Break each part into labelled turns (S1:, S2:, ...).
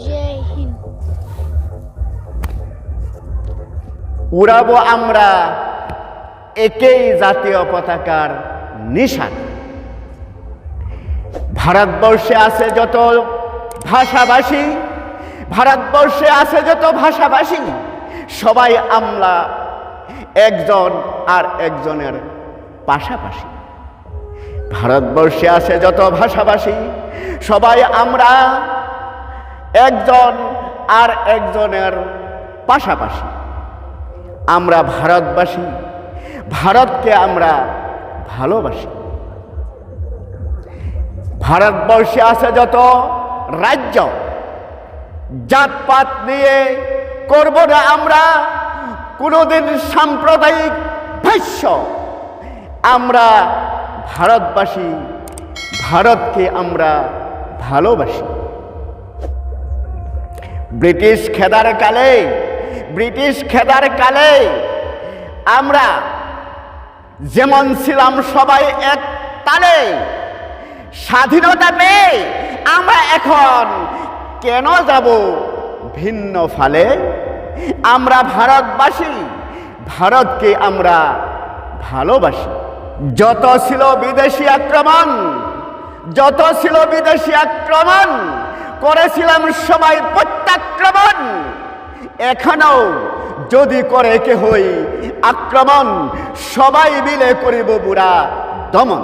S1: জয় হিন্দ।
S2: উড়াবো আমরা একই জাতীয় পতাকার নিশান। ভারতবর্ষে আছে যত ভাষাভাষী, ভারতবর্ষে আছে যত ভাষাভাষী, সবাই আমরা একজন আর একজনের পাশাপাশি। ভারতবর্ষে আছে যত ভাষাভাষী, সবাই আমরা একজন আর একজনের পাশাপাশি। আমরা ভারতবাসী, ভারতকে আমরা ভালোবাসি। ভারতবর্ষে আছে যত রাজ্য, জাতপাত নিয়ে করব না আমরা কোনোদিন সাম্প্রদায়িক ভাষ্য। আমরা ভারতবাসী, ভারতকে আমরা ভালোবাসি। ব্রিটিশ খেদার কালে আমরা যেমন ছিলাম সবাই এক তালে, স্বাধীনতা পেয়ে আমরা এখন কেন যাব ভিন্ন ফালে? আমরা ভারতবাসী, ভারতকে আমরা ভালোবাসি। যত ছিল বিদেশি আক্রমণ করেছিলাম সবাই প্রত্যাক্রমণ। এখনো যদি করে কেহই আক্রমণ, সবাই মিলে করিব বুড়া দমন।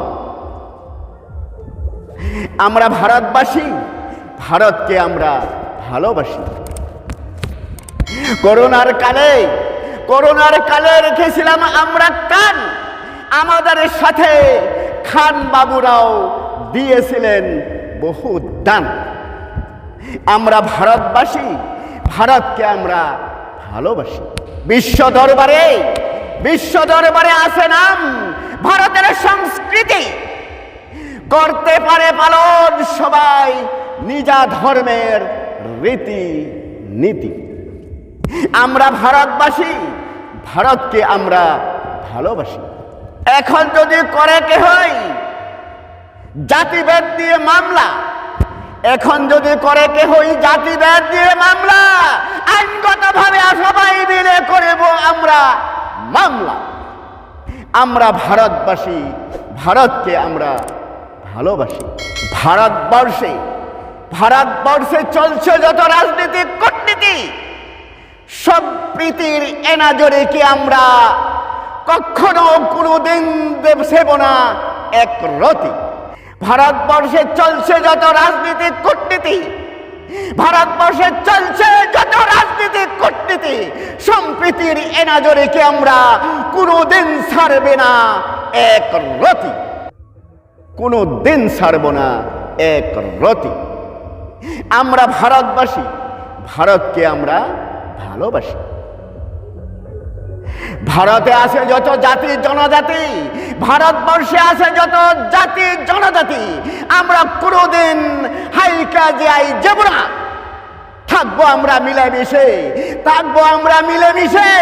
S2: আমরা ভারতবাসী, ভারতকে আমরা ভালোবাসি। করোনার কালে রেখেছিলাম আমরা কান, আমাদের সাথে খান বাবুরাও দিয়েছিলেন বহু দান। আমরা ভারতবাসী, ভারতকে আমরা ভালোবাসি। বিশ্ব দরবারে আছে নাম ভারতের সংস্কৃতি, করতে পারে পালন সবাই নিজা ধর্মের রীতি নীতি। আমরা ভারতবাসী, ভারতকে আমরা ভালোবাসি। এখন যদি করে কেহই জাতিভেদ দিয়ে মামলা, আইনগতভাবে সবাই মিলে করব আমরা মামলা। আমরা ভারতবাসী, ভারতকে আমরা ভালোবাসি। ভারতবর্ষে চলছে যত রাজনীতিক কূটনীতি, সম্প্রীতির এনাজরে কি আমরা কখনো কোনোদিন দেব না এক রতি। ভারতবর্ষে চলছে যত রাজনীতিক কূটনীতি, সম্প্রীতির এনাজরে কি আমরা কোনোদিন ছাড়বে না এক রতি, কোনোদিন ছাড়ব না এক রতি। আমরা ভারতবাসী, ভারতকে আমরা ভালোবাসি। ভারতে আছে যত জাতি জনজাতি, ভারতবর্ষে আছে যত জাতি জনজাতি, আমরা কোনোদিন হাইকা যাই যাব না। থাকবো আমরা মিলেমিশে,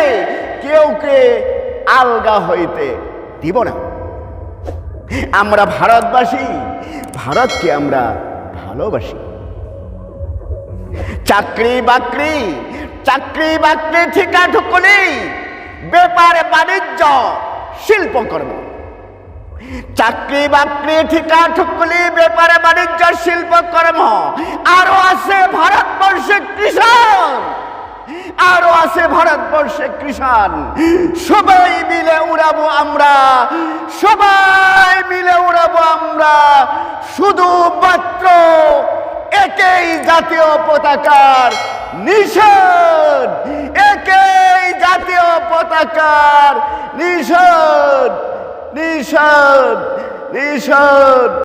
S2: কেউকে আলগা হইতে দিব না। আমরা ভারতবাসী, ভারতকে আমরা ভালোবাসি। চাকরি বাকরি ঠিকা ঠুকুলি, ব্যাপার বাণিজ্য শিল্পকর্ম। চাকরি বাকরি ঠিকা ঠুকুলি, ব্যাপার বাণিজ্য শিল্পকর্ম। আরো আছে ভারতবর্ষে কৃষাণ। সবাই মিলে উড়াবো আমরা শুধুমাত্র একই জাতীয় পতাকার নিশান, একই জাতীয় পতাকার নিশান।